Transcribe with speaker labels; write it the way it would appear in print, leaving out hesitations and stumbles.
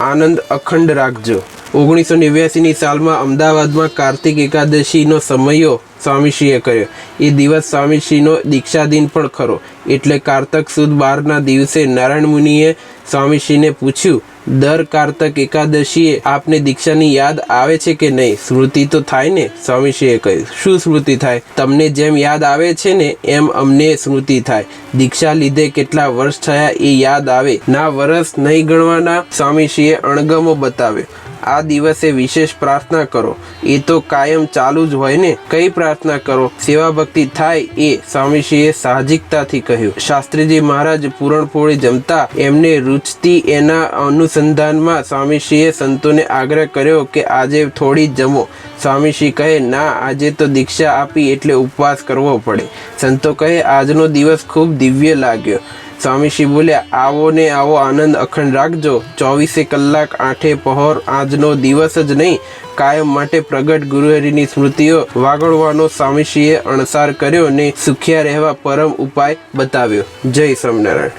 Speaker 1: આનંદ અખંડ રાખજો। 1989ની સાલમાં અમદાવાદમાં કાર્તિક એકાદશીનો સમયો સ્વામીશ્રીએ કર્યો। એ દિવસ સ્વામીશ્રીનો દીક્ષાદિન પણ ખરો, એટલે કારતક સુદ 12ના દિવસે નારાયણ મુનિએ સ્વામીશ્રીને પૂછ્યું, દર કારતક એકાદશીએ આપને દીક્ષાની યાદ આવે છે કે નહીં? સ્મૃતિ તો થાય ને? સ્વામીશ્રીએ કહ્યું, શું સ્મૃતિ થાય? તમને જેમ યાદ આવે છે ને એમ અમને સ્મૃતિ થાય। દીક્ષા લીધે કેટલા વર્ષ થયા એ યાદ આવે, ના વર્ષ નહીં ગણવાના। સ્વામીશ્રીએ અણગમો બતાવ્યો। આ દિવસે વિશેષ પ્રાર્થના કરો, એ તો કાયમ ચાલુ જ હોય ને। કઈ પ્રાર્થના કરો? સેવા ભક્તિ થાય એ, સ્વામીશ્રીએ સાહજિકતાથી કહ્યું। શાસ્ત્રીજી મહારાજ પૂરણપોળી જમતા, એમને રૂચતી એના અનુસંધાનમાં સ્વામીશ્રીએ સંતોને આગ્રહ કર્યો કે આજે થોડી જમો। સ્વામીશ્રી કહે, ના, આજે તો દીક્ષા આપી એટલે ઉપવાસ કરવો પડે। સંતો કહે, આજનો દિવસ ખૂબ દિવ્ય લાગ્યો। સ્વામીશ્રી બોલ્યા, આવો ને આવો આનંદ અખંડ રાખજો। 24 કલાક 8 પહોર આજનો દિવસ જ નહીં, કાયમ માટે પ્રગટ ગુરુહરિની સ્મૃતિઓ વાગોળવાનો સ્વામીશ્રીએ અણસાર કર્યો ને સુખ્યા રહેવા પરમ ઉપાય બતાવ્યો। જય સ્વામિનારાયણ।